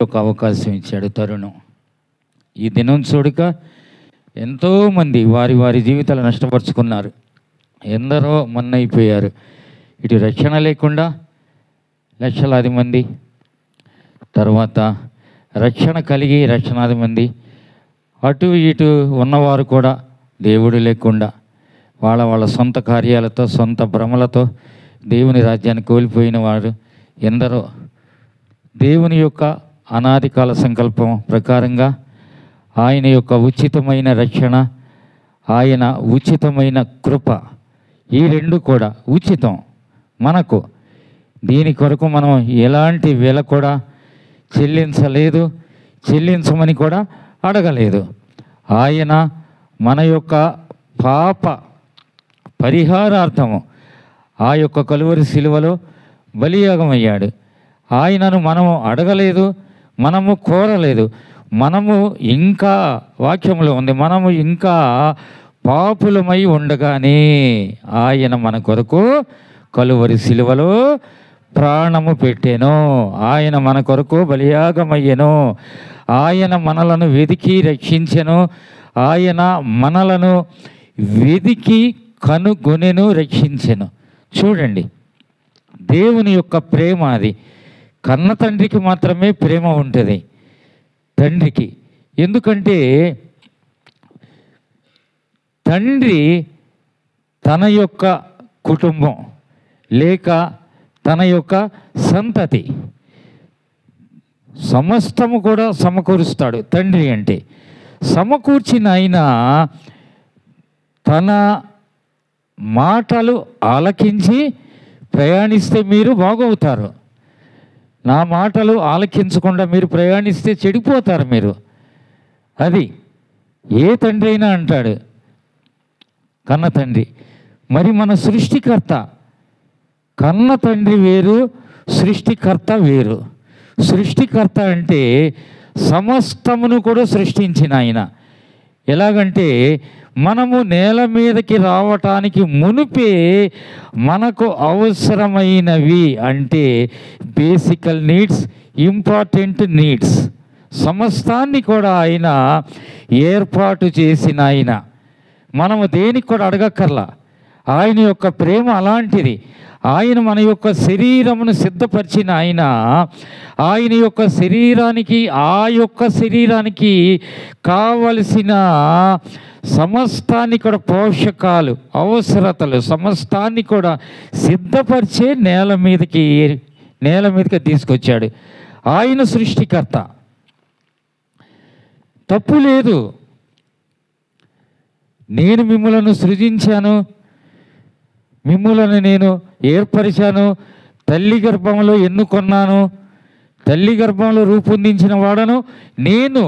ఒక అవకాశం ఇచ్చాడు తరుణం. ఈ దినం చూడక ఎంతోమంది వారి వారి జీవితాలు నష్టపరుచుకున్నారు, ఎందరో మన్నైపోయారు. ఇటు రక్షణ లేకుండా లక్షలాది మంది, తర్వాత రక్షణ కలిగి లక్షలాది మంది, అటు ఇటు ఉన్నవారు కూడా దేవుడు లేకుండా వాళ్ళ వాళ్ళ సొంత కార్యాలతో సొంత భ్రమలతో దేవుని రాజ్యాన్ని కోల్పోయిన వారు ఎందరో. దేవుని యొక్క అనాది కాల సంకల్పం ప్రకారంగా ఆయన యొక్క ఉచితమైన రక్షణ, ఆయన ఉచితమైన కృప, ఈ రెండు కూడా ఉచితం మనకు. దీని కొరకు మనం ఎలాంటి వెల కూడా చెల్లించలేదు, చెల్లించమని కూడా అడగలేదు. ఆయన మన యొక్క పాప పరిహారార్థము ఆ యొక్క కలువరి శిలువలో బలియాగమయ్యాడు. ఆయనను మనము అడగలేదు, మనము కోరలేదు. మనము ఇంకా వాక్యంలో ఉంది, మనము ఇంకా పాపులమై ఉండగానే ఆయన మన కొరకు కలువరి శిలువలో ప్రాణము పెట్టెను. ఆయన మన కొరకు బలియాగమయ్యెను. ఆయన మనలను వెదికి రక్షించెను. ఆయన మనలను వెదికి కనుగొనెను, రక్షించెను. చూడండి, దేవుని యొక్క ప్రేమ అది. కన్న తండ్రికి మాత్రమే ప్రేమ ఉంటుంది, తండ్రికి. ఎందుకంటే తండ్రి తన యొక్క కుటుంబం లేక తన యొక్క సంతతి సమస్తము కూడా సమకూరుస్తాడు. తండ్రి అంటే సమకూర్చిన ఆయన తన మాటలు ఆలకించి ప్రయాణిస్తే మీరు బాగవుతారు. నా మాటలు ఆలకించకుండా మీరు ప్రయాణిస్తే చెడిపోతారు మీరు. అది ఏ తండ్రి అయినా అంటాడు, కన్న తండ్రి. మరి మన సృష్టికర్త, కన్న తండ్రి వేరు, సృష్టికర్త వేరు. సృష్టికర్త అంటే సమస్తమును కూడా సృష్టించిన ఆయన. ఎలాగంటే మనము నేల మీదకి రావటానికి మునిపే మనకు అవసరమైనవి అంటే బేసికల్ నీడ్స్, ఇంపార్టెంట్ నీడ్స్ సమస్తాన్ని కూడా ఆయన ఏర్పాటు చేసిన ఆయన. మనము దేనికి కూడా అడగక్కర్లా. ఆయన యొక్క ప్రేమ అలాంటిది. ఆయన మన యొక్క శరీరమును సిద్ధపరిచిన ఆయన, ఆయన యొక్క శరీరానికి, ఆ యొక్క శరీరానికి కావలసిన సమస్తాన్ని కూడా, పోషకాలు, అవసరతలు సమస్తాన్ని కూడా సిద్ధపరిచే నేల మీదకి తీసుకొచ్చాడు. ఆయన సృష్టికర్త. తప్పు లేదు. నేను మిమ్ములను సృజించాను, మిమ్ములను నేను ఏర్పరిచాను, తల్లి గర్భంలో ఎన్నుకొన్నాను, తల్లి గర్భంలో రూపొందించిన వాడను నేను.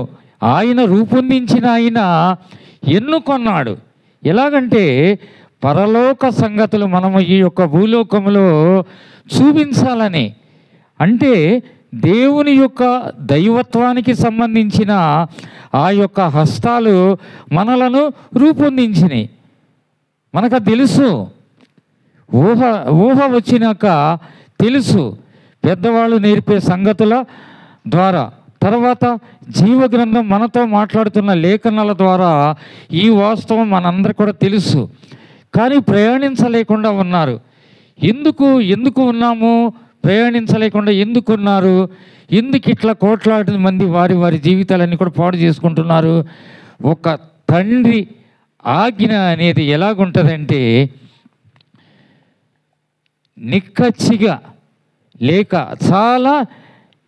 ఆయన రూపొందించిన ఆయన ఎన్నుకొన్నాడు. ఎలాగంటే పరలోక సంగతులు మనము ఈ యొక్క భూలోకంలో చూపించాలని. అంటే దేవుని యొక్క దైవత్వానికి సంబంధించిన ఆ యొక్క హస్తాలు మనలను రూపొందించినాయి. మనకు తెలుసు, ఊహ వచ్చినాక తెలుసు, పెద్దవాళ్ళు నేర్పే సంగతుల ద్వారా, తర్వాత జీవగ్రంథం మనతో మాట్లాడుతున్న లేఖనాల ద్వారా ఈ వాస్తవం మనందరికీ కూడా తెలుసు. కానీ ప్రయాణించలేకుండా ఉన్నారు. ఎందుకు ఉన్నాము? ప్రయాణించలేకుండా ఎందుకున్నారు? ఎందుకు ఇట్లా కోట్లాది మంది వారి వారి జీవితాలన్నీ కూడా పాడు చేసుకుంటున్నారు? ఒక తండ్రి ఆజ్ఞ అనేది ఎలాగుంటుందంటే నిక్కచ్చిగా లేక చాలా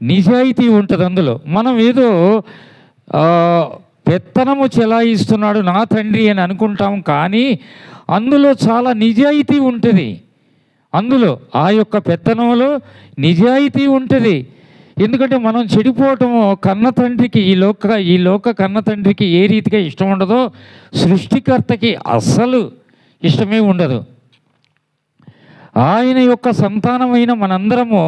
నిజాయితీ ఉంటుంది అందులో. మనం ఏదో పెత్తనము చెలాయిస్తున్నాడు నా తండ్రి అని అనుకుంటాం, కానీ అందులో చాలా నిజాయితీ ఉంటుంది. అందులో ఆ యొక్క పెత్తనంలో నిజాయితీ ఉంటుంది. ఎందుకంటే మనం చెడిపోవటము కన్న తండ్రికి, ఈ లోక కన్న తండ్రికి ఏ రీతిగా ఇష్టం ఉండదో సృష్టికర్తకి అస్సలు ఇష్టమే ఉండదు. ఆయన యొక్క సంతానమైన మనందరము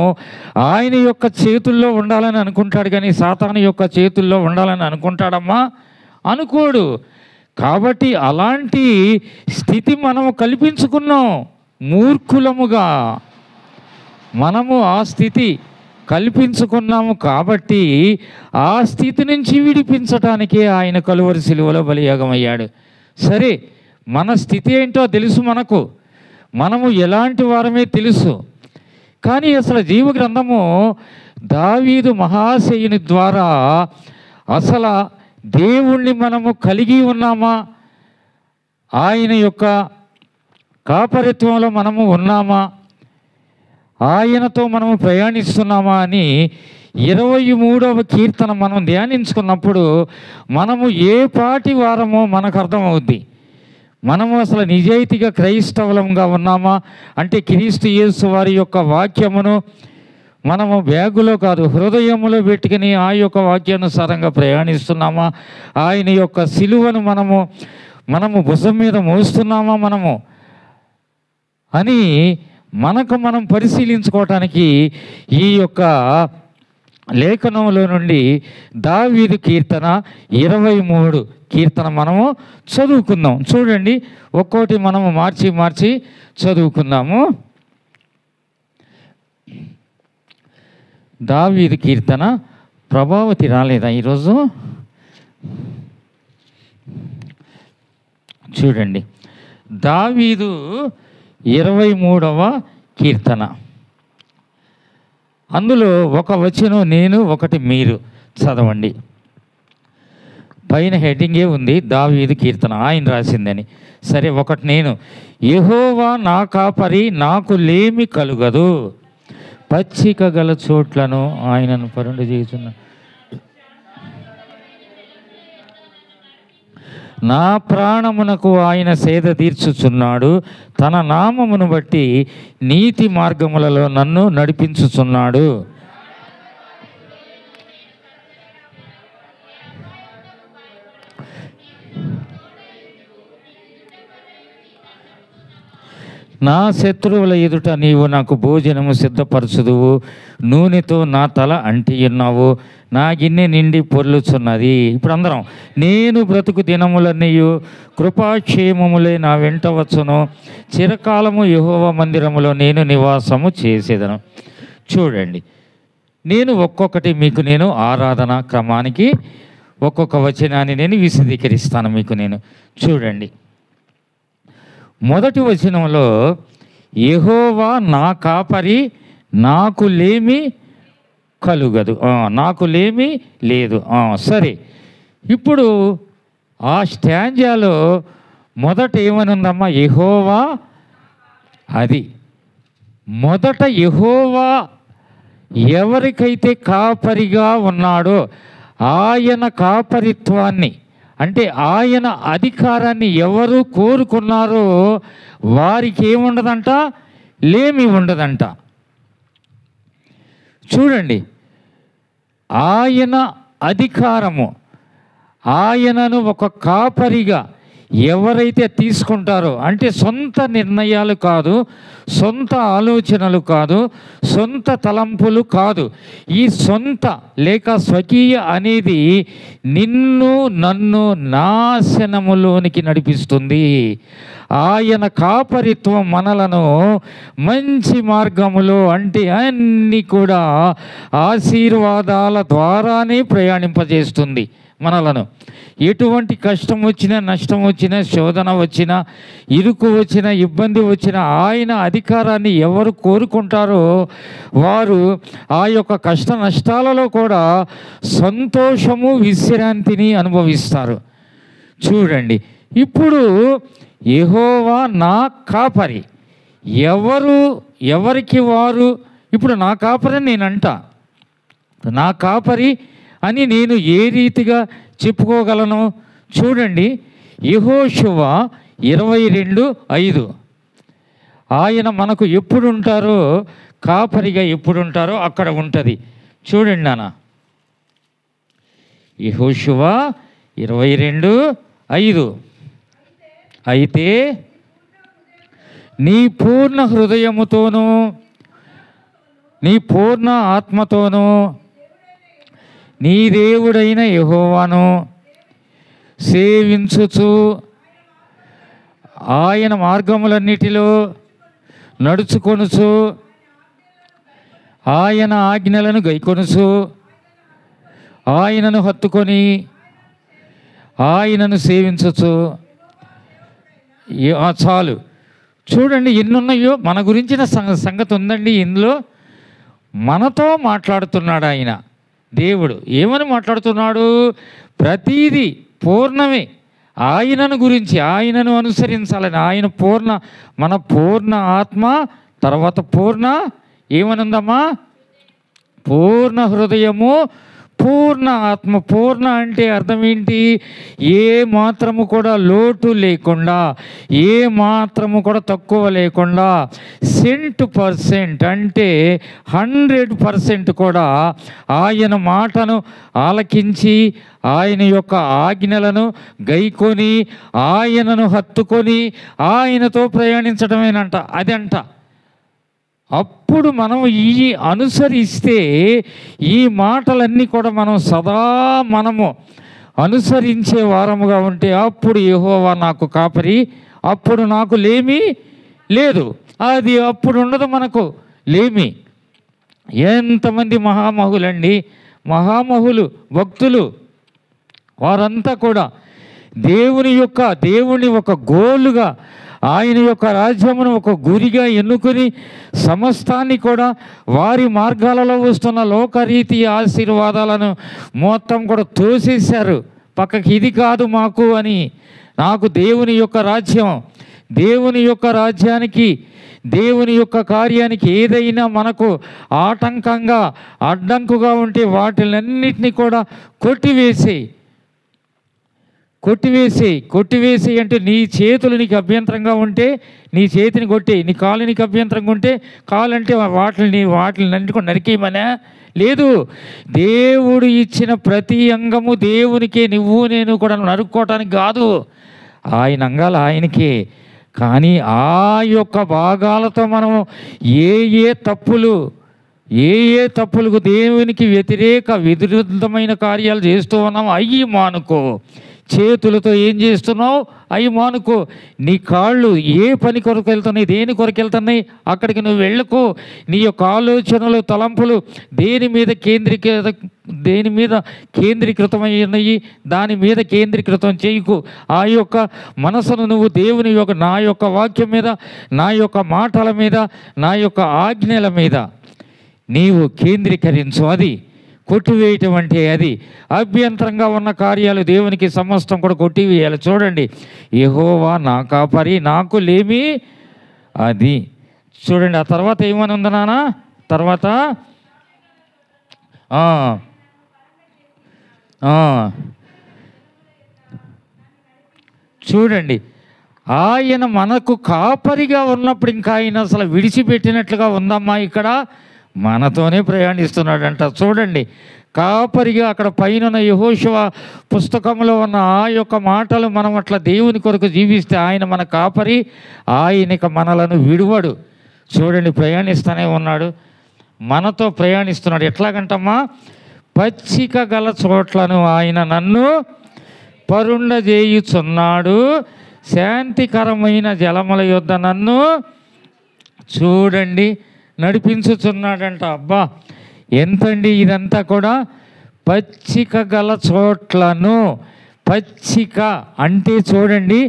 ఆయన యొక్క చేతుల్లో ఉండాలని అనుకుంటాడు, కానీ సాతాను యొక్క చేతుల్లో ఉండాలని అనుకుంటాడమ్మా? అనుకోడు. కాబట్టి అలాంటి స్థితి మనము కల్పించుకున్నాం మూర్ఖులముగా. మనము ఆ స్థితి కల్పించుకున్నాము కాబట్టి ఆ స్థితి నుంచి విడిపించటానికే ఆయన కలువరి శిలువలో బలియాగమయ్యాడు. సరే, మన స్థితి ఏంటో తెలుసు, మనము ఎలాంటి వారమే తెలుసు. కానీ అసలు జీవగ్రంథము దావీదు మహాశయుని ద్వారా అసలు దేవుణ్ణి మనము కలిగి ఉన్నామా, ఆయన యొక్క కాపరిత్వంలో మనము ఉన్నామా, ఆయనతో మనము ప్రయాణిస్తున్నామా అని 23వ కీర్తన మనం ధ్యానించుకున్నప్పుడు మనము ఏ పాటి వారమో మనకు అర్థమవుద్ది. మనము అసలు నిజాయితీగా క్రైస్తవులంగా ఉన్నామా అంటే క్రీస్తు యేసు వారి యొక్క వాక్యమును మనము బ్యాగులో కాదు హృదయములో పెట్టుకుని ఆ యొక్క వాక్యానుసారంగా ప్రయాణిస్తున్నామా, ఆయన యొక్క సిలువను మనము భుజం మీద మోస్తున్నామా మనము అని మనం పరిశీలించుకోవటానికి ఈ యొక్క లేఖనంలో నుండి దావీదు కీర్తన 23 కీర్తన మనము చదువుకుందాం. చూడండి, ఒక్కోటి మనము మార్చి చదువుకుందాము. దావీదు కీర్తన. ప్రభావతి రాలేదా ఈరోజు? చూడండి, దావీదు 23వ కీర్తన. అందులో ఒక వచనం నేను, ఒకటి మీరు చదవండి. పైన హెడ్డింగే ఉంది దావీదు కీర్తన, ఆయన రాసిందని. సరే, ఒకటి నేను. యెహోవా నా కాపరి, నాకు లేమి కలుగదు, పచ్చిక గల చోట్లను ఆయనను పరుండు చేయుచున్న నా ప్రాణమునకు ఆయన సేద తీర్చుచున్నాడు, తన నామమును బట్టి నీతి మార్గములలో నన్ను నడిపించుచున్నాడు. నా శత్రువుల ఎదుట నీవు నాకు భోజనము సిద్ధపరచుదువు, నూనెతో నా తల అంటియున్నావు, నా గిన్నె నిండి పొర్లుచున్నది. ఇప్పుడు అందరం, నేను బ్రతుకు దినములన్నీయు కృపాక్షేమములే నా వెంట వచ్చును, చిరకాలము యెహోవా మందిరములో నేను నివాసము చేసేదను. చూడండి, నేను ఒక్కొక్కటి మీకు నేను ఆరాధన క్రమానికి ఒక్కొక్క వచనాన్ని నేను విశదీకరిస్తాను మీకు నేను. చూడండి, మొదటి వచనంలో యెహోవా నా కాపరి, నాకు లేమి కలుగదు, నాకు లేమి లేదు. సరే, ఇప్పుడు ఆ స్టాంజాలో మొదట ఏమనుందమ్మా? యెహోవా. అది మొదట యెహోవా ఎవరికైతే కాపరిగా ఉన్నాడో ఆయన కాపరిత్వాన్ని అంటే ఆయన అధికారాన్ని ఎవరు కోరుకున్నారో వారికి ఏముండదంట? లేమి ఉండదంట. చూడండి, ఆయన అధికారము, ఆయనను ఒక కాపరిగా ఎవరైతే తీసుకుంటారో, అంటే సొంత నిర్ణయాలు కాదు, సొంత ఆలోచనలు కాదు, సొంత తలంపులు కాదు, ఈ సొంత లేక స్వకీయ అనేది నిన్ను నన్ను నాశనములోనికి నడిపిస్తుంది. ఆయన కాపరిత్వం మనలను మంచి మార్గములో అంటే అన్నీ కూడా ఆశీర్వాదాల ద్వారానే ప్రయాణింపజేస్తుంది మనలను. ఎటువంటి కష్టం వచ్చినా, నష్టం వచ్చినా, శోధన వచ్చినా, ఇరుకు వచ్చినా, ఇబ్బంది వచ్చినా ఆయన అధికారాన్ని ఎవరు కోరుకుంటారో వారు ఆ యొక్క కష్ట నష్టాలలో కూడా సంతోషము, విశ్రాంతిని అనుభవిస్తారు. చూడండి, ఇప్పుడు యెహోవా నా కాపరి, ఎవరికి వారు ఇప్పుడు నా కాపరి నేనంట. నా కాపరి అని నేను ఏ రీతిగా చెప్పుకోగలను? చూడండి, యెహోషువ 22:5 ఆయన మనకు ఎప్పుడు ఉంటారో, కాపరిగా ఎప్పుడు ఉంటారో అక్కడ ఉంటుంది. చూడండి నాన్న, యెహోషువ 22:5 అయితే నీ పూర్ణ హృదయముతోనూ నీ పూర్ణ ఆత్మతోనూ నీ దేవుడైన యెహోవాను సేవించుచు ఆయన మార్గములన్నిటిలో నడుచుకొనుచు ఆయన ఆజ్ఞలను గైకొనుచు ఆయనను హత్తుకొని ఆయనను సేవించచ్చు. చాలు. చూడండి ఎన్నున్నాయో. మన గురించిన సంగతి ఉందండి ఇందులో. మనతో మాట్లాడుతున్నాడు ఆయన దేవుడు. ఏమని మాట్లాడుతున్నాడు? ప్రతీది పూర్ణమే. ఆయనను గురించి, ఆయనను అనుసరించాలని. ఆయన మన పూర్ణ ఆత్మ, తర్వాత పూర్ణ ఏమనుందమ్మా? పూర్ణ హృదయము, పూర్ణ ఆత్మ. పూర్ణ అంటే అర్థం ఏంటి? ఏ మాత్రము కూడా లోటు లేకుండా, ఏ మాత్రము కూడా తక్కువ లేకుండా, 100% అంటే 100% కూడా ఆయన మాటను ఆలకించి, ఆయన యొక్క ఆజ్ఞలను గైకొని, ఆయనను హత్తుకొని, ఆయనతో ప్రయాణించడమేనంట. అదంట. అప్పుడు మనం ఈ అనుసరిస్తే, ఈ మాటలన్నీ కూడా మనం సదా మనము అనుసరించే వారముగా ఉంటే, అప్పుడు యెహోవా నాకు కాపరి, అప్పుడు నాకు లేమి లేదు. అది అప్పుడు ఉండదు మనకు లేమి. ఎంతమంది మహామహులండి, మహామహులు, భక్తులు, వారంతా కూడా దేవుని ఒక గోలుగా, ఆయన యొక్క రాజ్యమును ఒక గురిగా ఎన్నుకొని, సమస్తాన్ని కూడా వారి మార్గాలలో వస్తున్న లోకరీతి ఆశీర్వాదాలను మొత్తం కూడా తోసేశారు పక్కకి. ఇది కాదు మాకు అని. నాకు దేవుని యొక్క రాజ్యం, దేవుని యొక్క రాజ్యానికి, దేవుని యొక్క కార్యానికి ఏదైనా మనకు ఆటంకంగా, అడ్డంకుగా ఉంటే వాటిలన్నిటినీ కూడా కొట్టివేసి అంటే నీ చేతులు నీకు అభ్యంతరంగా ఉంటే నీ చేతిని కొట్టి, నీ కాలు నీకు అభ్యంతరంగా ఉంటే కాలు అంటే వాటిని కూడా నరికేయమనా? లేదు. దేవుడు ఇచ్చిన ప్రతి అంగము దేవునికే. నువ్వు నేను కూడా నరుక్కోవటానికి కాదు, ఆయన అంగాలు ఆయనకే. కానీ ఆ యొక్క భాగాలతో మనం ఏ తప్పులకు దేవునికి విరుద్ధమైన కార్యాలు చేస్తూ ఉన్నాం, అయ్యి మానుకో. చేతులతో ఏం చేస్తున్నావు? అవి మానుకో. నీ కాళ్ళు ఏ పని కొరకు వెళ్తున్నాయి, దేని కొరకు వెళ్తున్నాయి, అక్కడికి నువ్వు వెళ్ళకు. నీ యొక్క ఆలోచనలు, తలంపులు దేని మీద కేంద్రీకృతమై ఉన్నాయి, దాని మీద కేంద్రీకృతం చేయకు. ఆ యొక్క మనసును నువ్వు దేవుని యొక్క, నా యొక్క వాక్యం మీద, నా యొక్క మాటల మీద, నా యొక్క ఆజ్ఞల మీద నీవు కేంద్రీకరించు. అది కొట్టివేయటం అంటే అది. అభ్యంతరంగా ఉన్న కార్యాలు దేవునికి సమస్తం కూడా కొట్టివేయాలి. చూడండి, యెహోవా నా కాపరి, నాకు లేమి. అది చూడండి. ఆ తర్వాత ఏమని ఉంది నాన్న? తర్వాత చూడండి, ఆయన మనకు కాపరిగా ఉన్నప్పుడు ఇంకా ఆయన అసలు విడిచిపెట్టినట్లుగా ఉందమ్మా. ఇక్కడ మనతోనే ప్రయాణిస్తున్నాడంట. చూడండి, కాపరిగా అక్కడ పైన యెహోషువ పుస్తకంలో ఉన్న ఆ యొక్క మాటలు మనం అట్లా దేవుని కొరకు జీవిస్తే, ఆయన మన కాపరి, ఆయనక మనలను విడువడు. చూడండి, ప్రయాణిస్తూనే ఉన్నాడు, మనతో ప్రయాణిస్తున్నాడు. ఎట్లాగంటమ్మా? పచ్చిక గల చోట్లను ఆయన నన్ను పరుండజేయుచున్నాడు, శాంతికరమైన జలముల యొద్ద నన్ను చూడండి నడిపించుచున్నాడంట. అబ్బా, ఎంతండి ఇదంతా కూడా! పచ్చిక గల చోట్లను. పచ్చిక అంటే చూడండి,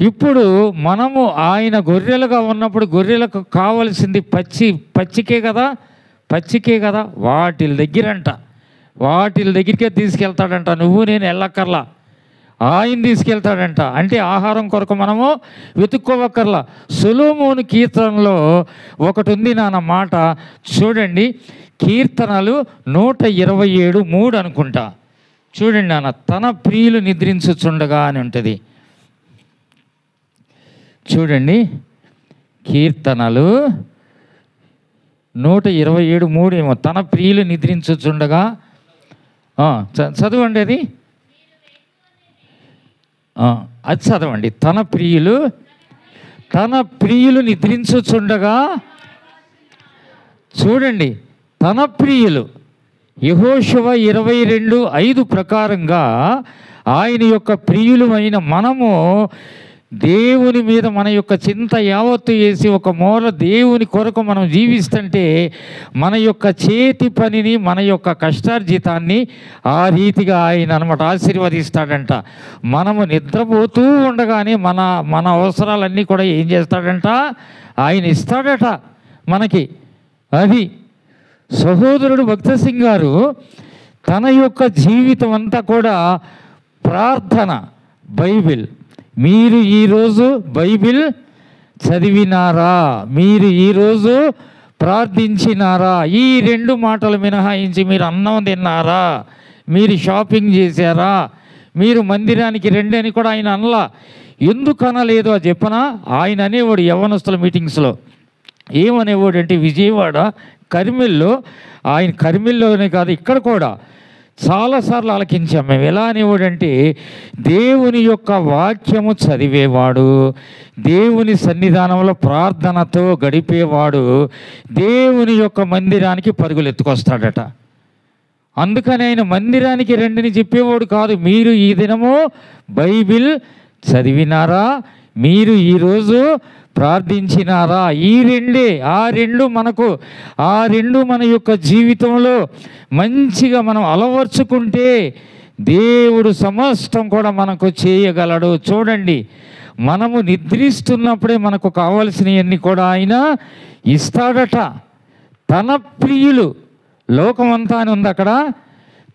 ఇప్పుడు మనము ఆయన గొర్రెలుగా ఉన్నప్పుడు గొర్రెలకు కావలసింది పచ్చికే కదా. వాటిల దగ్గరికే తీసుకెళ్తాడంట. నువ్వు నేను వెళ్ళక్కర్లా, ఆయన తీసుకెళ్తాడంట. అంటే ఆహారం కొరకు మనము వెతుక్కోవక్కర్లా. సొలొమోను కీర్తనలో ఒకటి ఉంది నాన్న మాట. చూడండి, కీర్తనలు 127:3 అనుకుంటా. చూడండి నాన్న, తన ప్రియులు నిద్రించుచుండగా అని ఉంటుంది. చూడండి, కీర్తనలు 127:3 ఏమో. తన ప్రియులు నిద్రించుచుండగా, చదవండి అది. అది చదవండి. తన ప్రియులు నిద్రించుచుండగా. చూడండి, తన ప్రియులు యెహోషువ 22:5 ప్రకారంగా ఆయన యొక్క ప్రియులు అయిన మనము దేవుని మీద మన యొక్క చింత యావత్తు వేసి ఒక మూల దేవుని కొరకు మనం జీవిస్తుంటే మన యొక్క చేతి పనిని, మన యొక్క కష్టార్జితాన్ని ఆ రీతిగా ఆయన అనమాట ఆశీర్వదిస్తాడంట. మనము నిద్రపోతూ ఉండగానే మన అవసరాలన్నీ కూడా ఏం చేస్తాడంట, ఆయన ఇస్తాడట మనకి. అది సహోదరుడు భక్త సింగ్ గారు తన యొక్క జీవితం అంతా కూడా ప్రార్థన, బైబిల్. మీరు ఈరోజు బైబిల్ చదివినారా? మీరు ఈరోజు ప్రార్థించినారా? ఈ 2 మాటలు మినహాయించి మీరు అన్నం తిన్నారా? మీరు షాపింగ్ చేశారా? మీరు మందిరానికి రండి అని కూడా ఆయన అనలా. ఎందుకు అనలేదు అది చెప్పనా? ఆయన అనేవాడు యవ్వనస్తుల మీటింగ్స్లో ఏమనేవాడు అంటే, విజయవాడ కర్మిల్లో, ఆయన కర్మిల్లోనే కాదు ఇక్కడ కూడా చాలాసార్లు ఆలకించాం మేము. ఎలా అనేవాడంటే, దేవుని యొక్క వాక్యము చదివేవాడు, దేవుని సన్నిధానంలో ప్రార్థనతో గడిపేవాడు దేవుని యొక్క మందిరానికి పరుగులు ఎత్తుకొస్తాడట. అందుకని ఆయన మందిరానికి రండిని చెప్పేవాడు కాదు. మీరు ఈ దినము బైబిల్ చదివినారా? మీరు ఈరోజు ప్రార్థించినారా? ఈ 2 ఆ 2 మనకు, ఆ 2 మన యొక్క జీవితంలో మంచిగా మనం అలవర్చుకుంటే దేవుడు సమస్తం కూడా మనకు చేయగలడు. చూడండి, మనము నిద్రిస్తున్నప్పుడే మనకు కావలసినవన్నీ కూడా ఆయన ఇస్తాడట. తన ప్రియులు, లోకమంతా అని ఉంది అక్కడ,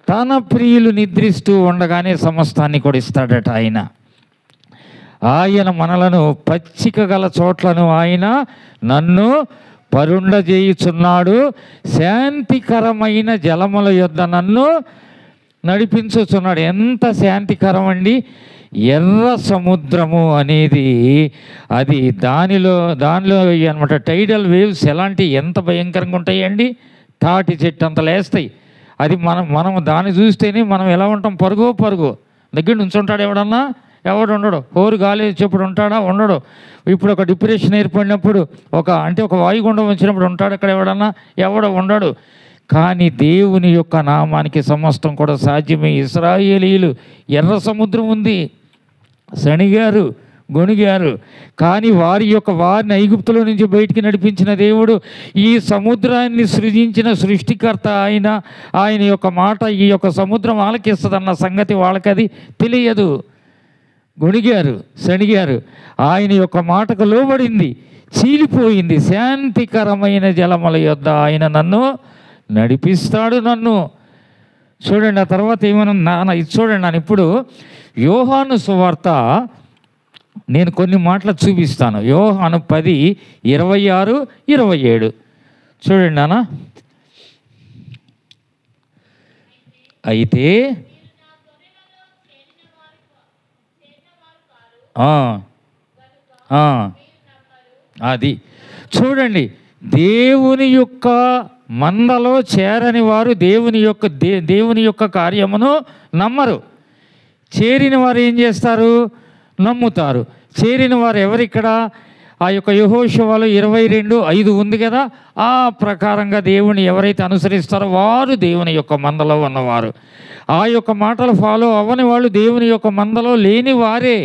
తన ప్రియులు నిద్రిస్తూ ఉండగానే సమస్తాన్ని కూడా ఇస్తాడట ఆయన. ఆయన మనలను పచ్చిక గల చోట్లను ఆయన నన్ను పరుండజేయుచున్నాడు, శాంతికరమైన జలముల యొద్ద నన్ను నడిపించుచున్నాడు. ఎంత శాంతికరం అండి! ఎర్ర సముద్రము అనేది అది దానిలో అనమాట టైడల్ వేవ్స్ ఎలాంటి ఎంత భయంకరంగా ఉంటాయండి. తాటి చెట్టు అంత లేస్తాయి. అది మనం దాన్ని చూస్తేనే మనం ఎలా ఉంటాం, పరుగు దగ్గర నుంచి ఉంటాడు ఎవడన్నా, ఎవడు ఉండడు. హోరు గాలి చెప్పుడు ఉంటాడా? ఉండడు. ఇప్పుడు ఒక డిప్రెషన్ ఏర్పడినప్పుడు, ఒక వాయుగుండం వచ్చినప్పుడు ఉంటాడు అక్కడ ఎవడన్నా? ఎవడ ఉండడు. కానీ దేవుని యొక్క నామానికి సమస్తం కూడా సాధ్యమే. ఇశ్రాయేలీయులు ఎర్ర సముద్రం ఉంది, శనిగారు, గొణిగారు. కానీ వారిని ఐగుప్తులో నుంచి బయటికి నడిపించిన దేవుడు, ఈ సముద్రాన్ని సృజించిన సృష్టికర్త ఆయన యొక్క మాట ఈ యొక్క సముద్రం ఆలకిస్తుందన్న సంగతి వాళ్ళకది తెలియదు. గొణిగారు, శనిగారు. ఆయన యొక్క మాటకు లోబడింది, చీలిపోయింది. శాంతికరమైన జలముల యొద్ద ఆయన నన్ను నడిపిస్తాడు. నన్ను చూడండి. ఆ తర్వాత ఏమన్నా ఇది చూడండి. నేను ఇప్పుడు యోహాను సువార్త నేను కొన్ని మాటలు చూపిస్తాను. యోహాను 10:26-27 చూడండి నాన్న. అయితే అది చూడండి, దేవుని యొక్క మందలో చేరని వారు దేవుని యొక్క కార్యమును నమ్మరు. చేరిన వారు ఏం చేస్తారు? నమ్ముతారు. చేరిన వారు ఎవరిక్కడ? ఆ యొక్క యెహోషువలో 22:5 ఉంది కదా, ఆ ప్రకారంగా దేవుని ఎవరైతే అనుసరిస్తారో వారు దేవుని యొక్క మందలో ఉన్నవారు. ఆ యొక్క మాటలు ఫాలో అవ్వని వాళ్ళు దేవుని యొక్క మందలో లేని వారే.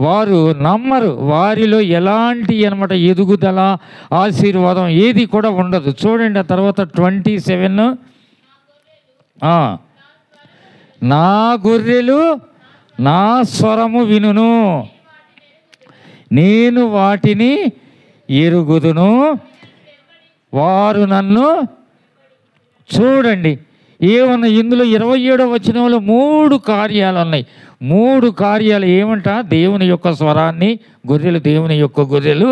వారు నమ్మరు. వారిలో ఎలాంటి అనమాట ఎదుగుదల, ఆశీర్వాదం ఏది కూడా ఉండదు. చూడండి. ఆ తర్వాత 27, నా గొర్రెలు నా స్వరము వినును, నేను వాటిని ఎరుగుదును, వారు నన్ను. చూడండి ఏమన్నా ఇందులో 27వ వచనంలో 3 కార్యాలు ఉన్నాయి. 3 కార్యాలు ఏమంట? దేవుని యొక్క స్వరాన్ని గొర్రెలు, దేవుని యొక్క గొర్రెలు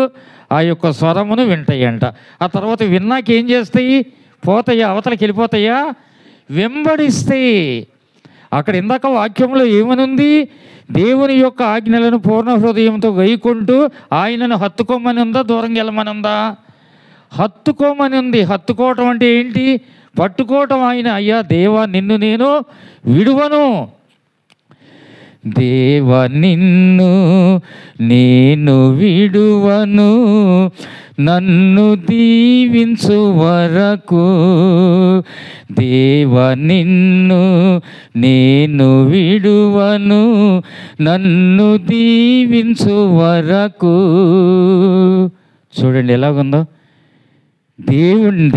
ఆ యొక్క స్వరమును వింటాయంట. ఆ తర్వాత విన్నాక ఏం చేస్తాయి? పోతాయా? అవతలకి వెళ్ళిపోతాయా? వెంబడిస్తాయి. అక్కడ ఇందాక వాక్యంలో ఏమనుంది? దేవుని యొక్క ఆజ్ఞలను పూర్ణ హృదయంతో గైకుంటూ ఆయనను హత్తుకోమని ఉందా? దూరంగా వెళ్ళమని ఉందా? హత్తుకోమని ఉంది. హత్తుకోవటం అంటే ఏంటి? పట్టుకోవటం. ఆయన అయ్యా దేవా నిన్ను నేను విడువను, దేవ నిన్ను నేను విడువను, నన్ను దీవించు వరకు, దేవ నిన్ను నేను విడువను, నన్ను దీవించు వరకు. చూడండి ఎలాగుందో.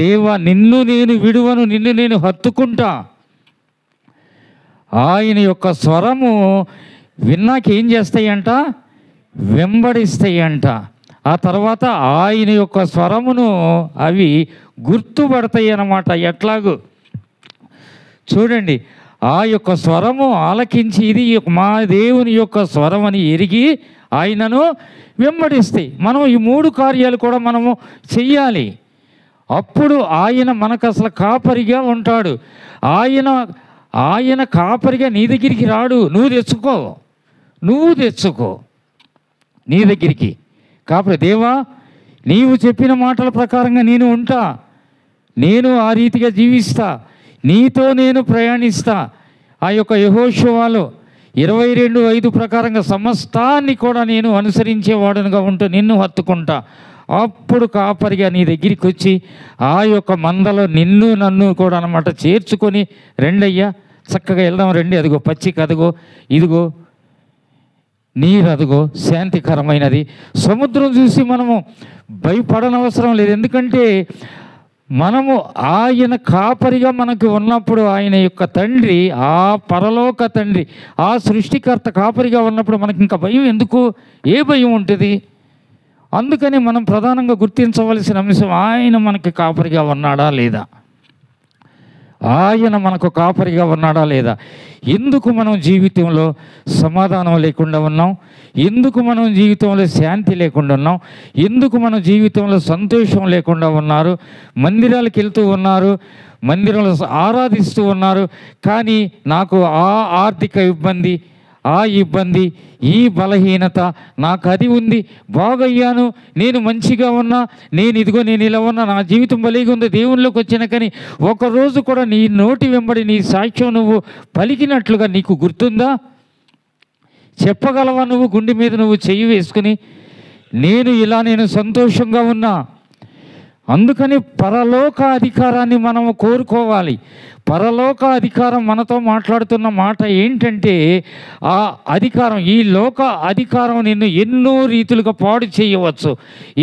దేవా నిన్ను నేను విడువను, నిన్ను నేను హత్తుకుంటా. ఆయన యొక్క స్వరము విన్నాక ఏం చేస్తాయంట? వెంబడిస్తాయంట. ఆ తర్వాత ఆయన యొక్క స్వరమును అవి గుర్తుపడతాయి అన్నమాట. ఎట్లాగూ చూడండి, ఆ యొక్క స్వరము ఆలకించి ఇది మా దేవుని యొక్క స్వరం అని ఎరిగి ఆయనను వెంబడిస్తాయి. మనం ఈ 3 కార్యాలు కూడా మనము చెయ్యాలి. అప్పుడు ఆయన మనకు అసలు కాపరిగా ఉంటాడు. ఆయన కాపరిగా నీ దగ్గరికి రాడు. నువ్వు తెచ్చుకో నీ దగ్గరికి కాపరి. దేవా నీవు చెప్పిన మాటల ప్రకారంగా నేను ఉంటా, నేను ఆ రీతిగా జీవిస్తా, నీతో నేను ప్రయాణిస్తా. ఆ యొక్క యెహోషువలో 22:5 ప్రకారంగా సమస్తాన్ని కూడా నేను అనుసరించేవాడునుగా ఉంటూ నిన్ను హత్తుకుంటా. అప్పుడు కాపరిగా నీ దగ్గరికి వచ్చి ఆ యొక్క మందలో నిన్ను నన్ను కూడా అన్నమాట చేర్చుకొని, రెండయ్యా చక్కగా వెళ్దాం రండి, అదిగో పచ్చిక, అదిగో ఇదిగో నీరు, అదిగో శాంతికరమైనది. సముద్రం చూసి మనము భయపడనవసరం లేదు. ఎందుకంటే మనము ఆయన కాపరిగా మనకు ఉన్నప్పుడు, ఆయన యొక్క తండ్రి, ఆ పరలోక తండ్రి, ఆ సృష్టికర్త కాపరిగా ఉన్నప్పుడు మనకి ఇంకా భయం ఎందుకు? ఏ భయం ఉంటుంది? అందుకని మనం ప్రధానంగా గుర్తించవలసిన అంశం, ఆయన మనకి కాపరిగా ఉన్నాడా లేదా? ఆయన మనకు కాపరిగా ఉన్నాడా లేదా? ఎందుకు మనం జీవితంలో సమాధానం లేకుండా ఉన్నాం? ఎందుకు మనం జీవితంలో శాంతి లేకుండా ఉన్నాం? ఎందుకు మన జీవితంలో సంతోషం లేకుండా ఉన్నారు? మందిరాలకు వెళ్తూ ఉన్నారు, మందిరంలో ఆరాధిస్తూ ఉన్నారు, కానీ నాకు ఆ ఆర్థిక ఇబ్బంది, ఆ ఇబ్బంది, ఈ బలహీనత, నాకు అది ఉంది, బాగయ్యాను, నేను మంచిగా ఉన్నా, నేను ఇలా ఉన్నా, నా జీవితం బలిగా ఉంది దేవునిలోకి వచ్చినా, కానీ ఒకరోజు కూడా నీ నోటి వెంబడి నీ సాక్ష్యం నువ్వు పలికినట్లుగా నీకు గుర్తుందా? చెప్పగలవా? నువ్వు గుండె మీద నువ్వు చెయ్యి వేసుకుని నేను సంతోషంగా ఉన్నా. అందుకని పరలోక అధికారాన్ని మనము కోరుకోవాలి. పరలోక అధికారం మనతో మాట్లాడుతున్న మాట ఏంటంటే, ఆ అధికారం, ఈ లోక అధికారం నిన్ను ఎన్నో రీతులుగా పాడు చేయవచ్చు,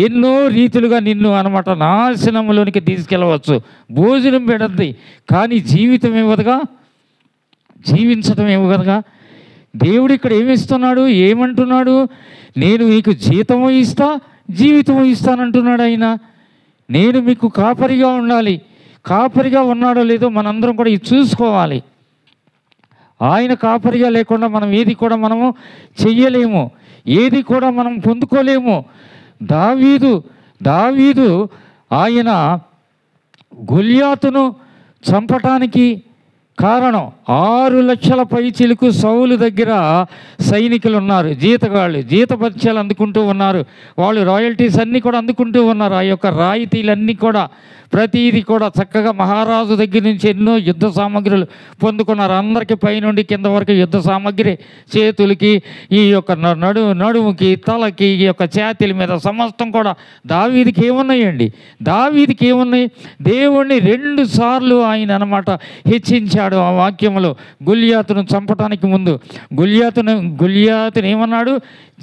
ఎన్నో రీతులుగా నిన్ను అన్నమాట నాశనంలోనికి తీసుకెళ్ళవచ్చు. భోజనం పెడద్ది కానీ జీవితం ఇవ్వదుగా, జీవించడం ఇవ్వదుగా. దేవుడు ఇక్కడ ఏమిస్తున్నాడు? ఏమంటున్నాడు? నేను మీకు జీతము ఇస్తా, జీవితము ఇస్తానంటున్నాడు ఆయన. నేను మీకు కాపరిగా ఉండాలి. కాపరిగా ఉన్నాడో లేదో మనందరం కూడా ఇది చూసుకోవాలి. ఆయన కాపరిగా లేకుండా మనం ఏది కూడా మనము చెయ్యలేము, ఏది కూడా మనం పొందుకోలేము. దావీదు ఆయన గొల్యాతును చంపటానికి కారణం 6 లక్షల పైచిలుకు సౌలు దగ్గర సైనికులు ఉన్నారు, జీతగాళ్ళు, జీతభత్యాలు అందుకుంటూ ఉన్నారు, వాళ్ళు రాయల్టీస్ అన్నీ కూడా అందుకుంటూ ఉన్నారు. ఆ యొక్క రాయితీలన్నీ కూడా ప్రతిదీ కూడా చక్కగా మహారాజు దగ్గర నుంచి ఎన్నో యుద్ధ సామాగ్రిలు పొందుకున్నారు. అందరికీ పైనుండి కింద వరకు యుద్ధ సామాగ్రి, చేతులకి, ఈ యొక్క నడుముకి, తలకి, ఈ యొక్క ఛాతీల మీద సమస్తం కూడా దావీదుకి ఏమున్నాయండి? దావీదుకి ఏమున్నాయి? దేవుణ్ణి 2 సార్లు ఆయన అన్నమాట హెచ్చించాడు. ఆ వాక్యంలో గొల్యాతును చంపటానికి ముందు గొల్యాతును ఏమన్నాడు?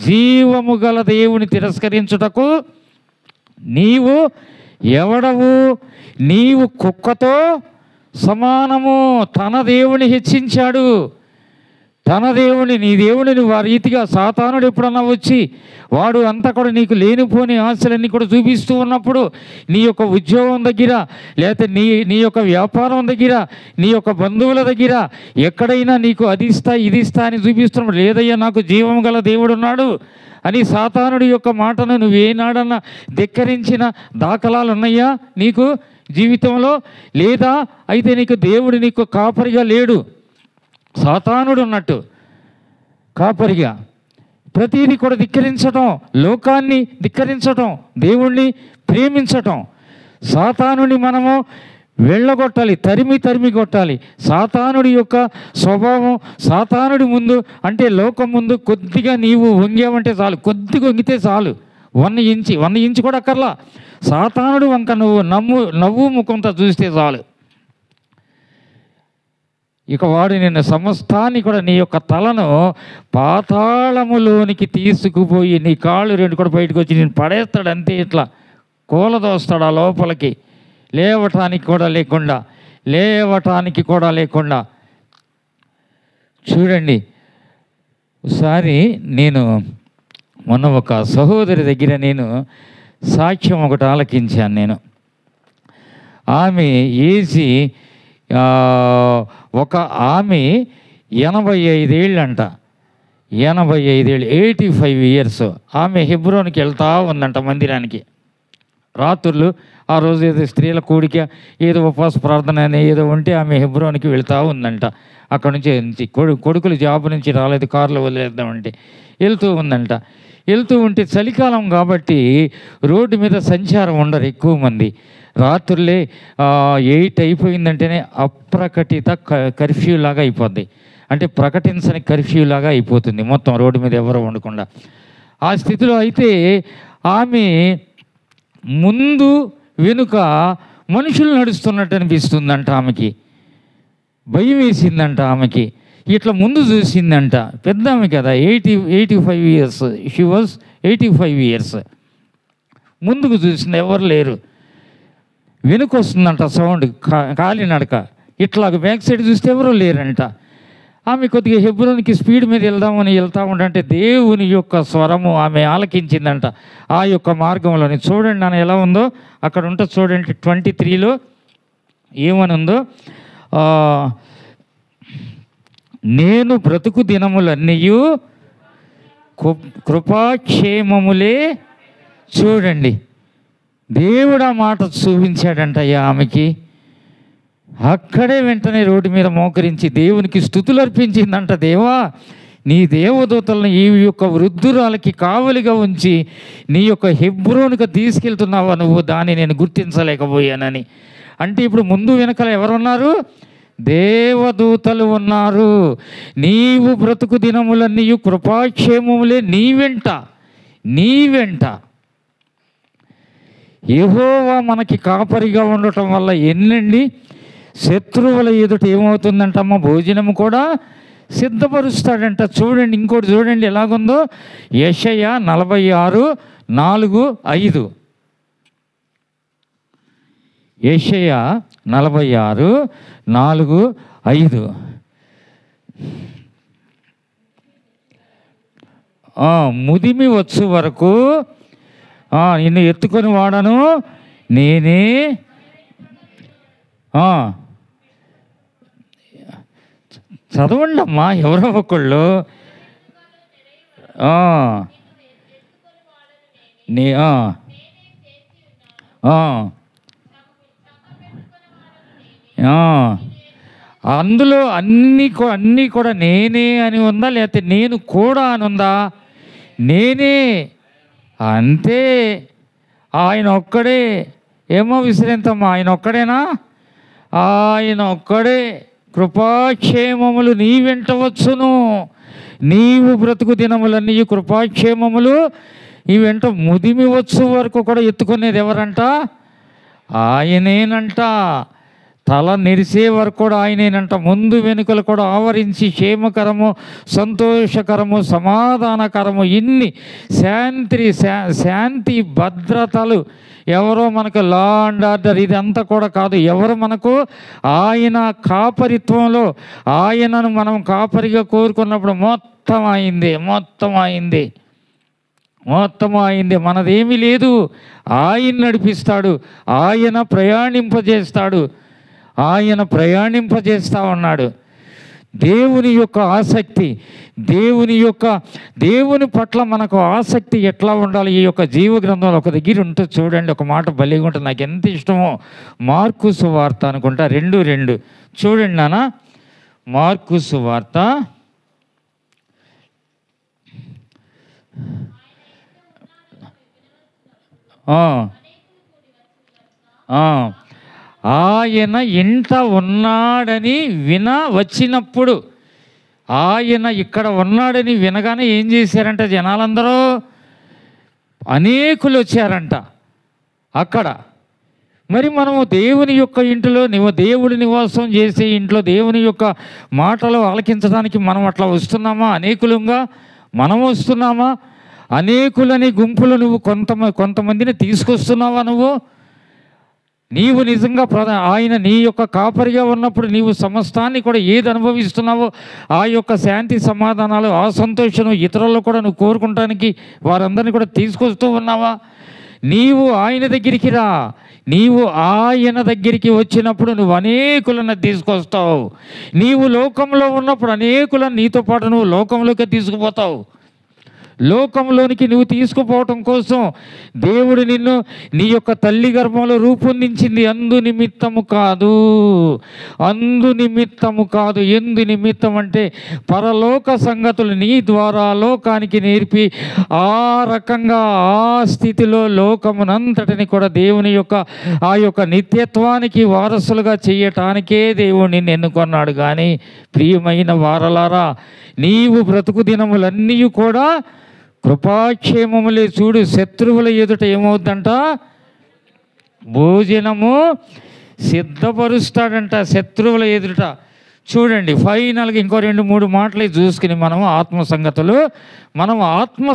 జీవము గల దేవుని తిరస్కరించుటకు నీవు ఎవడవు? నీవు కుక్కతో సమానము. తన దేవుని హెచ్చించాడు. తన దేవుని, నీ దేవుని నువ్వు ఆ రీతిగా, సాతానుడు ఎప్పుడన్నా వచ్చి వాడు అంతా కూడా నీకు లేనిపోని ఆశలన్నీ కూడా చూపిస్తూ ఉన్నప్పుడు, నీ యొక్క ఉద్యోగం దగ్గర, లేకపోతే నీ యొక్క వ్యాపారం దగ్గర, నీ యొక్క బంధువుల దగ్గర ఎక్కడైనా నీకు అది ఇస్తా ఇది ఇస్తా అని చూపిస్తున్నప్పుడు, లేదయ్యా నాకు జీవం గల దేవుడు ఉన్నాడు అని సాతానుడి యొక్క మాటను నువ్వేనాడన్నా ధిక్కరించిన దాఖలాలు ఉన్నాయా నీకు జీవితంలో? లేదా అయితే నీకు దేవుడు నీకు కాపరిగా లేడు, సాతానుడు ఉన్నట్టు కాపరిగా. ప్రతిదీ కూడా ధిక్కరించటం, లోకాన్ని ధిక్కరించటం, దేవుణ్ణి ప్రేమించటం. సాతానుని మనము వెళ్ళగొట్టాలి, తరిమి కొట్టాలి. సాతానుడి యొక్క స్వభావం, సాతానుడి ముందు అంటే లోకం ముందు కొద్దిగా నీవు వంగావంటే చాలు, కొద్దిగా వంగితే చాలు, 1 ఇంచ్ కూడా అక్కర్లా. సాతానుడు వంక నువ్వు నవ్వు ముఖంతో చూస్తే చాలు, ఇక వాడు నిన్ను సమస్తాన్ని కూడా నీ యొక్క తలను పాతాళములోనికి తీసుకుపోయి నీ కాళ్ళు 2 కూడా బయటకు వచ్చి నేను పడేస్తాడు అంతే. ఇట్లా కూలదోస్తాడు ఆ లోపలికి, లేవటానికి కూడా లేకుండా. చూడండి, ఒకసారి నేను మొన్న ఒక సహోదరి దగ్గర నేను సాక్ష్యం ఒకటి ఆలకించాను. నేను ఆమె ఏజీ ఒక ఆమె 85 ఏళ్ళంట, 85 ఇయర్స్. ఆమె హెబ్రోన్కి వెళ్తూ ఉందంట మందిరానికి రాత్రులు. ఆ రోజు ఏదో స్త్రీల కూడిక ఏదో ఉపవాస ప్రార్థన అని ఏదో ఉంటే ఆమె హెబ్రోన్కి వెళ్తూ ఉందంట. అక్కడ నుంచి కొడుకులు జాబ్ నుంచి రాలేదు, కారులో వదిలేద్దామంటే వెళ్తూ ఉందంట. వెళ్తూ ఉంటే చలికాలం కాబట్టి రోడ్డు మీద సంచారం ఉండరు ఎక్కువ మంది. రాత్రులే 8 అయిపోయిందంటేనే అప్రకటిత కర్ఫ్యూ లాగా అయిపోద్ది. అంటే ప్రకటించని కర్ఫ్యూ లాగా అయిపోతుంది మొత్తం రోడ్డు మీద ఎవరు ఉండకుండా. ఆ స్థితిలో అయితే ఆమె ముందు వెనుక మనుషులు నడుస్తున్నట్టు అనిపిస్తుందంట. ఆమెకి భయం వేసిందంట. ఆమెకి ఇట్లా ముందు చూసిందంట. పెద్ద ఆమె కదా, 85 ఇయర్స్. She was 85 years. ముందుకు చూసింది, ఎవరు లేరు. వెనుక వస్తుందంట సౌండ్, కాలినడక. ఇట్లా బ్యాక్ సైడ్ చూస్తే ఎవరు లేరంట. ఆమె కొద్దిగా హెబ్రోన్కి స్పీడ్ మీద వెళ్తా ఉంటే దేవుని యొక్క స్వరము ఆమె ఆలకించిందంట. ఆ యొక్క మార్గంలోని చూడండి నాన్న ఎలా ఉందో అక్కడ ఉంటుంది చూడండి. 23లో ఏమని ఉందో, నేను బ్రతుకు దినములన్నీయు కృపాక్షేమములే. చూడండి, దేవుడు ఆ మాట చూపించాడంట ఆమెకి. అక్కడే వెంటనే రోడ్డు మీద మోకరించి దేవునికి స్తుతులు అర్పించిందంట. దేవా, నీ దేవదూతలను ఈ యొక్క వృద్ధురాలకి కావలిగా ఉంచి నీ యొక్క హెబ్రోనుగా తీసుకెళ్తున్నావా నువ్వు, దాన్ని నేను గుర్తించలేకపోయానని. అంటే ఇప్పుడు ముందు వెనకాల ఎవరున్నారు? దేవదూతలు ఉన్నారు. నీవు బ్రతుకు దినములన్నీ కృపాక్షేమములే నీ వెంట. యెహోవా మనకి కాపరిగా ఉండటం వల్ల ఎన్నండి శత్రువుల ఎదుట ఏమవుతుందంటమ్మ, భోజనము కూడా సిద్ధపరుస్తాడంట. చూడండి, ఇంకోటి చూడండి ఎలాగుందో. యెషయా 46:4-5. యెషయా 46:4-5. ముదిమి వచ్చు వరకు నిన్ను ఎత్తుకొని వాడను నేనే. చదవండి అమ్మా ఎవరో ఒకళ్ళు. అందులో అన్నీ కూడా నేనే అని ఉందా, లేకపోతే నేను కూడా అని ఉందా? నేనే అంతే. ఆయన ఒక్కడే. ఏమో విసిరేంతమ్మా, ఆయన ఒక్కడేనా? ఆయన ఒక్కడే. కృపాక్షేమములు నీ వెంట వచ్చును. నీవు బ్రతుకు దినములన్నీ కృపాక్షేమములు ఈ వెంట ముదిమి వచ్చు వరకు కూడా ఎత్తుకునేది ఎవరంట? ఆయనేనంట. తల నెరిసే వరకు కూడా ఆయనేనంట. ముందు వెనుకలు కూడా ఆవరించి క్షేమకరము, సంతోషకరము, సమాధానకరము, ఇన్ని శాంతి భద్రతలు. ఎవరో మనకు లా అండ్ ఆర్డర్ ఇదంతా కూడా కాదు. ఎవరు మనకు? ఆయన కాపరిత్వంలో ఆయనను మనం కాపరిగా కోరుకున్నప్పుడు మొత్తం అయింది. మనదేమీ లేదు. ఆయన నడిపిస్తాడు, ఆయన ప్రయాణింపజేస్తా ఉన్నాడు. దేవుని యొక్క ఆసక్తి, దేవుని పట్ల మనకు ఆసక్తి ఎట్లా ఉండాలి? ఈ యొక్క జీవ గ్రంథంలో ఒక దగ్గర ఉంటుంది చూడండి, ఒక మాట భలేగా ఉంటుంది, నాకు ఎంత ఇష్టమో. మార్కు సువార్త అనుకుంటా 2:2 చూడండి నాన్న. మార్కు సువార్త ఆయన ఇంట ఉన్నాడని వచ్చినప్పుడు, ఆయన ఇక్కడ ఉన్నాడని వినగానే ఏం చేశారంటే జనాలందరూ అనేకులు వచ్చారంట అక్కడ. మరి మనము దేవుని యొక్క ఇంటిలో దేవుడి నివాసం చేసే ఇంట్లో దేవుని యొక్క మాటలు ఆలకించడానికి మనం అట్లా వస్తున్నామా? అనేకులుగా మనం వస్తున్నామా? అనేకులని గుంపులు నువ్వు కొంతమందిని తీసుకొస్తున్నావా? నీవు నిజంగా ఆయన నీ యొక్క కాపరిగా ఉన్నప్పుడు నీవు సమస్తాన్ని కూడా ఏది అనుభవిస్తున్నావో ఆ యొక్క శాంతి సమాధానాలు, ఆ సంతోషం ఇతరుల్లో కూడా నువ్వు కోరుకుంటానికి వారందరినీ కూడా తీసుకొస్తూ ఉన్నావా? నీవు ఆయన దగ్గరికి రా. నీవు ఆయన దగ్గరికి వచ్చినప్పుడు నువ్వు అనేకులను తీసుకొస్తావు. నీవు లోకంలో ఉన్నప్పుడు అనేకులను నీతో పాటు నువ్వు లోకంలోకి తీసుకుపోతావు. లోకంలోనికి నువ్వు తీసుకుపోవటం కోసం దేవుడు నిన్ను నీ యొక్క తల్లి గర్భంలో రూపొందించింది. అందు నిమిత్తము కాదు. ఎందు నిమిత్తం అంటే పరలోక సంగతులు నీ ద్వారా లోకానికి నేర్పి ఆ రకంగా ఆ స్థితిలో లోకమునంతటిని కూడా దేవుని యొక్క ఆ యొక్క నిత్యత్వానికి వారసులుగా చేయటానికే దేవుడు నిన్ను ఎన్నుకొన్నాడు. కానీ ప్రియమైన వారలారా, నీవు బ్రతుకు దినములన్నీ కూడా కృపాక్షేమములే. చూడు, శత్రువుల ఎదుట ఏమవుద్దంట? భోజనము సిద్ధపరుస్తాడంట శత్రువుల ఎదుట. చూడండి, ఫైనల్గా ఇంకో 2-3 మాటలు చూసుకుని మనం ఆత్మ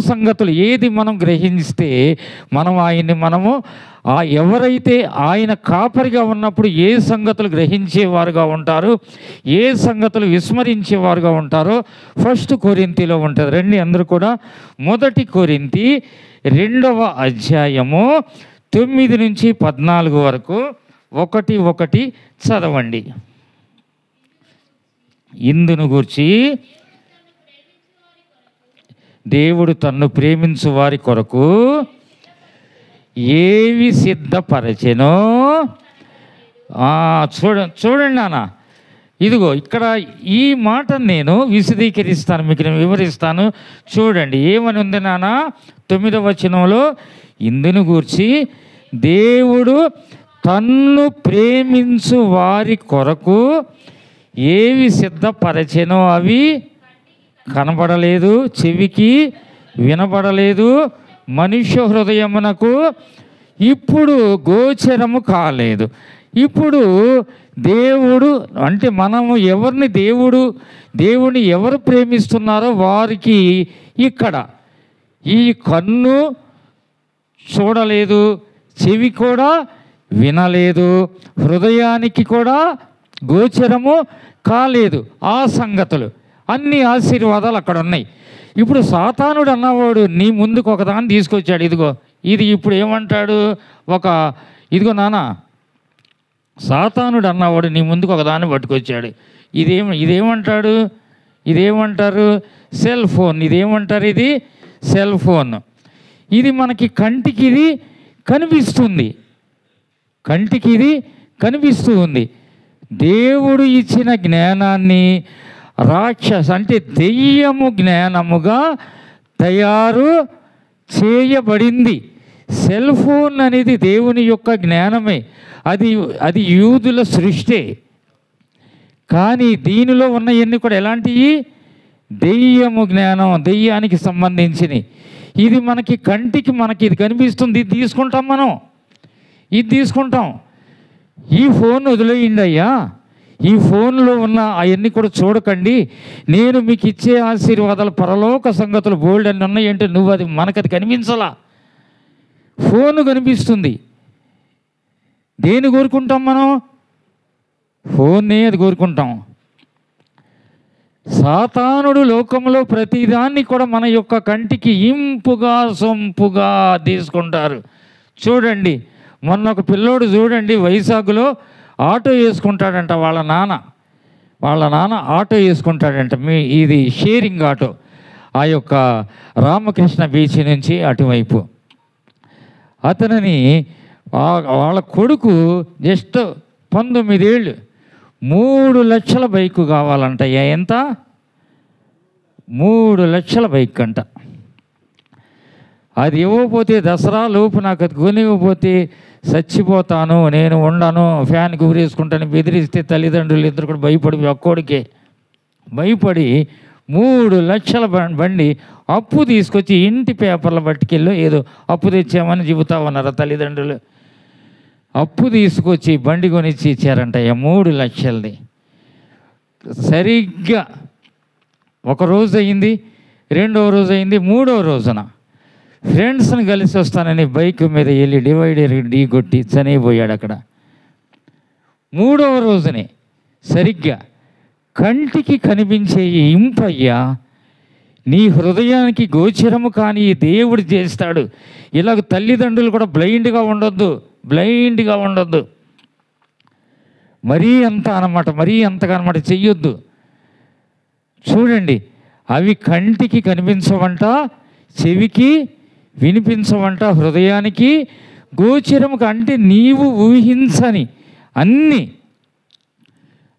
సంగతులు ఏది మనం గ్రహిస్తే మనము ఎవరైతే ఆయన కాపరిగా ఉన్నప్పుడు ఏ సంగతులు గ్రహించేవారుగా ఉంటారు, ఏ సంగతులు విస్మరించేవారుగా ఉంటారో 1 కొరింథీలో ఉంటుంది. రండి అందరూ కూడా 1 కొరింథీ 2వ అధ్యాయము 9 నుంచి 14 వరకు 1 చదవండి. ఇందును గూర్చి దేవుడు తన్ను ప్రేమించు వారి కొరకు ఏవి సిద్ధపరచెనో చూడండి నాన్న. ఇదిగో ఇక్కడ ఈ మాట నేను విశదీకరిస్తాను, మీకు నేను వివరిస్తాను. చూడండి ఏమని ఉంది నాన్న 9వ వచనంలో. ఇందును గూర్చి దేవుడు తన్ను ప్రేమించు వారి కొరకు ఏవి సిద్ధపరచెనో అవి కనబడలేదు, చెవికి వినబడలేదు, మనుష్య హృదయమునకు ఇప్పుడు గోచరము కాలేదు. ఇప్పుడు దేవుడు అంటే మనము దేవుడిని ఎవరు ప్రేమిస్తున్నారో వారికి ఇక్కడ ఈ కన్ను చూడలేదు, చెవి కూడా వినలేదు, హృదయానికి కూడా గోచరము కాలేదు. ఆ సంగతులు అన్ని ఆశీర్వాదాలు అక్కడ ఉన్నాయి. ఇప్పుడు సాతానుడు అన్నవాడు నీ ముందుకు ఒకదాన్ని తీసుకొచ్చాడు. ఇది ఇప్పుడు ఏమంటాడు? ఇదిగో నాన్న, సాతానుడు అన్నవాడు నీ ముందుకు ఒకదాన్ని పట్టుకొచ్చాడు. ఇదేమంటారు? Cell phone. ఇదేమంటారు? ఇది సెల్ ఫోన్. ఇది మనకి కంటికి ఇది కనిపిస్తూ ఉంది. దేవుడు ఇచ్చిన జ్ఞానాన్ని అంటే దెయ్యము జ్ఞానముగా తయారు చేయబడింది. సెల్ ఫోన్ అనేది దేవుని యొక్క జ్ఞానమే. అది యూదుల సృష్టి. కానీ దీనిలో ఉన్నవన్నీ కూడా ఎలాంటివి? దెయ్యము జ్ఞానం, దెయ్యానికి సంబంధించినవి. ఇది మనకి కంటికి ఇది కనిపిస్తుంది. ఇది తీసుకుంటాం. ఈ ఫోన్ వదిలేయండి అయ్యా, ఈ ఫోన్లో ఉన్న అవన్నీ కూడా చూడకండి. నేను మీకు ఇచ్చే ఆశీర్వాదాలు పరలోక సంగతులు బోల్డ్ అన్నీ ఉన్నాయంటే మనకది కనిపించాలా? ఫోన్ కనిపిస్తుంది. దేని కోరుకుంటాం మనం? ఫోన్నే అది కోరుకుంటాం. సాతానుడు లోకంలో ప్రతిదాన్ని కూడా మన యొక్క కంటికి ఇంపుగా సొంపుగా తీసుకుంటారు. చూడండి, మొన్న ఒక పిల్లోడు చూడండి, వైజాగ్లో ఆటో వేసుకుంటాడంట. వాళ్ళ నాన్న ఆటో వేసుకుంటాడంట. ఇది షేరింగ్ ఆటో. ఆ యొక్క రామకృష్ణ బీచ్ నుంచి అటువైపు అతనిని వాళ్ళ కొడుకు జస్ట్ 19 ఏళ్ళు 3 లక్షల బైకు కావాలంట. ఎంత? 3 లక్షల బైక్ అంట. అది ఇవ్వకపోతే దసరా లోపు నాకు అది కొనివ్వకపోతే చచ్చిపోతాను, నేను ఉండను, ఫ్యాన్కి ఊరేసుకుంటాను బెదిరిస్తే తల్లిదండ్రులు ఇద్దరు కూడా భయపడి ఒక్కోడికే భయపడి 3 లక్షల బండి అప్పు తీసుకొచ్చి ఇంటి పేపర్లు పట్టుకెళ్ళి ఏదో అప్పు తెచ్చామని చెబుతా ఉన్నారు తల్లిదండ్రులు. అప్పు తీసుకొచ్చి బండి కొనిచ్చి ఇచ్చారంట 3 లక్షలది. సరిగ్గా ఒక రోజు అయింది, 2వ రోజు అయింది, 3వ రోజున ఫ్రెండ్స్ని కలిసి వస్తానని బైక్ మీద వెళ్ళి డివైడర్ ఢీ కొట్టి చనిపోయాడు అక్కడ. 3వ రోజునే సరిగ్గా కంటికి కనిపించే ఈ ఇంపయ్యా నీ హృదయానికి గోచరము కానీ దేవుడు చేస్తాడు. ఇలాగ తల్లిదండ్రులు కూడా బ్లైండ్గా ఉండొద్దు. మరీ అంత అన్నమాట, మరీ అంతగా అనమాట చెయ్యొద్దు. చూడండి, అవి కంటికి కనిపించవంట, చెవికి వినిపించవంట, హృదయానికి గోచరము అంటే నీవు ఊహించని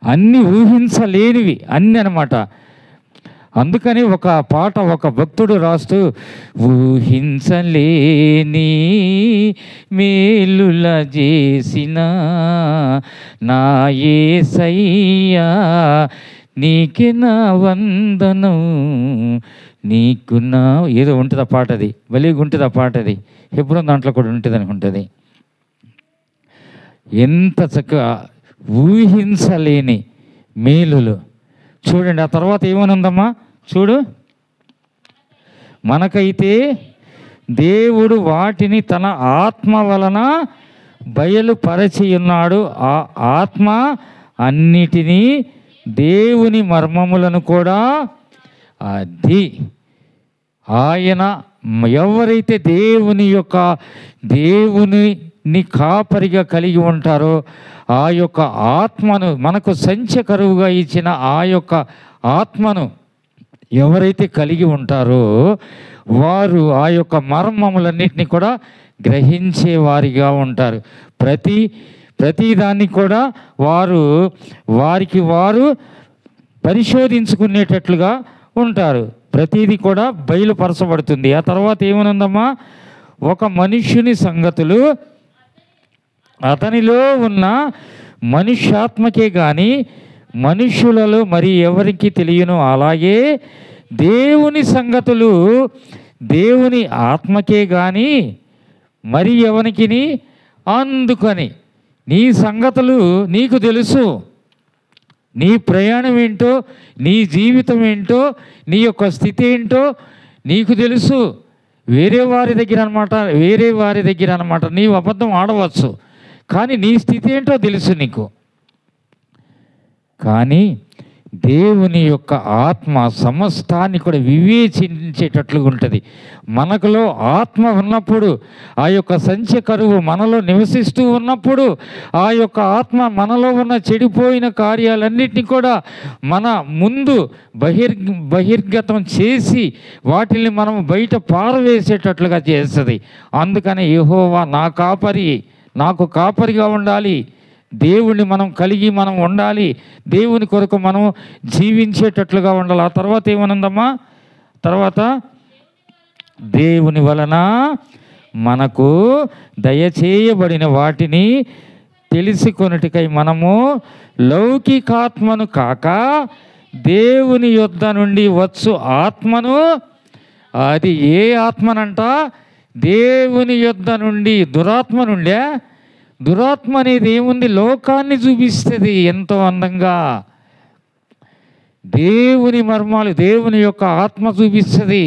అన్ని ఊహించలేనివి అన్ని అనమాట. అందుకని ఒక పాట ఒక భక్తుడు రాస్తూ, ఊహించలేని మేలుల చేసిన నా యేసయ్యా నీకే నా వందనం, నీకు నా ఏదో ఉంటుంది ఆ పాట, అది భలేగా ఉంటుంది ఆ పాట, అది హెబ్రోను దాంట్లో కూడా ఉంటుంది అనుకుంటుంది. ఎంత చక్కగా ఊహించలేని మేలులు. చూడండి ఆ తర్వాత ఏమని ఉందమ్మా, చూడు, మనకైతే దేవుడు వాటిని తన ఆత్మ వలన బయలుపరచి ఉన్నాడు. ఆ ఆత్మ అన్నిటినీ దేవుని మర్మములను కూడా అది ఆయన ఎవరైతే దేవుని కాపరిగా కలిగి ఉంటారో ఆ యొక్క ఆత్మను, మనకు సంచకరువుగా ఇచ్చిన ఆ యొక్క ఆత్మను ఎవరైతే కలిగి ఉంటారో వారు ఆ యొక్క మర్మములన్నింటినీ కూడా గ్రహించేవారిగా ఉంటారు. ప్రతి దాన్ని కూడా వారికి వారు పరిశోధించుకునేటట్లుగా ఉంటారు. ప్రతిదీ కూడా బయలుపరచబడుతుంది. ఆ తర్వాత ఏమనుందమ్మా, ఒక మనుష్యుని సంగతులు అతనిలో ఉన్న మనుష్యాత్మకే కానీ మనుష్యులలో మరి ఎవరికి తెలియను, అలాగే దేవుని సంగతులు దేవుని ఆత్మకే కానీ మరి ఎవరికిని. అందుకని నీ సంగతులు నీకు తెలుసు, నీ ప్రయాణం ఏంటో, నీ జీవితం ఏంటో, నీ యొక్క స్థితి ఏంటో నీకు తెలుసు. వేరే వారి దగ్గర అనమాట నీవు అబద్ధం ఆడవచ్చు, కానీ నీ స్థితి ఏంటో తెలుసు నీకు. కానీ దేవుని యొక్క ఆత్మ సమస్తాన్ని కూడా వివేచించేటట్లుగా ఉంటుంది. మనకులో ఆత్మ ఉన్నప్పుడు, ఆ యొక్క సంచకరువు మనలో నివసిస్తూ ఉన్నప్పుడు ఆ యొక్క ఆత్మ మనలో ఉన్న చెడిపోయిన కార్యాలన్నింటినీ కూడా మన ముందు బహిర్గతం చేసి వాటిని మనం బయట పారవేసేటట్లుగా చేస్తుంది. అందుకని యెహోవా నా కాపరి, నాకు కాపరిగా ఉండాలి, దేవుణ్ణి మనం కలిగి మనం ఉండాలి, దేవుని కొరకు మనం జీవించేటట్లుగా ఉండాలి. ఆ తర్వాత ఏమనుందమ్మా, తర్వాత దేవుని వలన మనకు దయచేయబడిన వాటిని తెలుసుకొనుటకై మనము లౌకికాత్మను కాక దేవుని యొద్ద నుండి వచ్చు ఆత్మను, అది ఏ ఆత్మనంట, దేవుని యొద్ద నుండి, దురాత్మ నుండే. దురాత్మ అనేది ఏముంది, లోకాన్ని చూపిస్తుంది ఎంతో అందంగా. దేవుని మర్మాలు, దేవుని యొక్క ఆత్మ చూపిస్తుంది.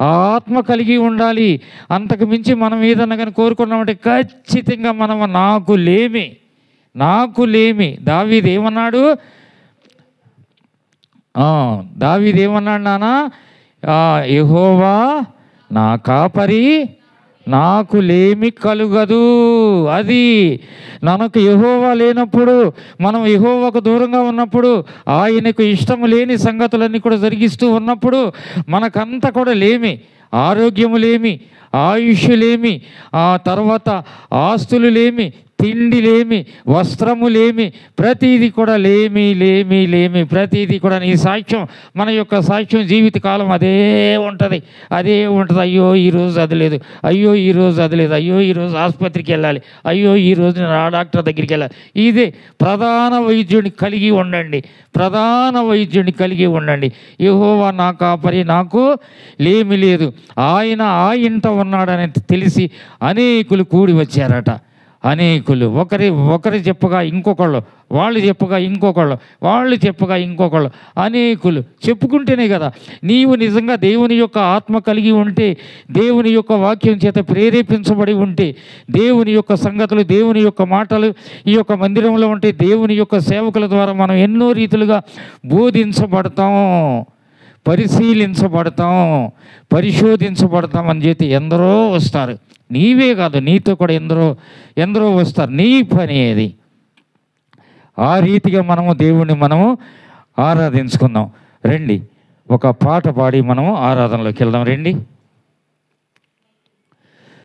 ఆ ఆత్మ కలిగి ఉండాలి. అంతకు మించి మనం ఏదన్నా కానీ కోరుకున్నామంటే ఖచ్చితంగా మనం నాకు లేమి. దావీదు ఏమన్నాడు నాన్న, యెహోవా నా కాపరి, నాకు లేమి కలుగదు. అది మనకు యెహోవా లేనప్పుడు, మనం యెహోవాకు దూరంగా ఉన్నప్పుడు, ఆయనకు ఇష్టము లేని సంగతులన్నీ కూడా జరిగిస్తూ ఉన్నప్పుడు మనకంతా కూడా లేమి, ఆరోగ్యము లేమి, ఆయుష్ లేమి, ఆ తర్వాత ఆస్తులు లేమి, తిండి లేమి, వస్త్రము లేమి, ప్రతీది కూడా లేమి ప్రతీది కూడా నీ సాక్ష్యం, మన యొక్క సాక్ష్యం జీవితకాలం అదే ఉంటుంది. అయ్యో ఈరోజు అది లేదు, అయ్యో ఈరోజు అది లేదు, అయ్యో ఈరోజు ఆసుపత్రికి వెళ్ళాలి, అయ్యో ఈరోజు నేను ఆ డాక్టర్ దగ్గరికి వెళ్ళాలి. ఇదే ప్రధాన వైద్యుని కలిగి ఉండండి, ప్రధాన వైద్యుని కలిగి ఉండండి. యెహోవా నా కాపరి, నాకు లేమి లేదు. ఆయన ఆ ఇంట ఉన్నాడని తెలిసి అనేకులు కూడి వచ్చారట. అనేకులు ఒకరు చెప్పగా ఇంకొకళ్ళు, వాళ్ళు చెప్పగా ఇంకొకళ్ళు, వాళ్ళు చెప్పగా ఇంకొకళ్ళు, అనేకులు చెప్పుకుంటేనే కదా. నీవు నిజంగా దేవుని యొక్క ఆత్మ కలిగి ఉంటే, దేవుని యొక్క వాక్యం చేత ప్రేరేపించబడి ఉంటే, దేవుని యొక్క సంగతులు, దేవుని యొక్క మాటలు ఈ యొక్క మందిరంలో ఉంటే, దేవుని యొక్క సేవకుల ద్వారా మనం ఎన్నో రీతులుగా బోధించబడతాం, పరిశీలించబడతాం, పరిశోధించబడతాం అని చెప్పి ఎందరో వస్తారు. నీవే కాదు, నీతో కూడా ఎందరో వస్తారు. నీ పని ఏది? ఆ రీతిగా మనము దేవుణ్ణి ఆరాధించుకుందాం. రండి, ఒక పాట పాడి మనము ఆరాధనలోకి వెళ్దాం. రండి.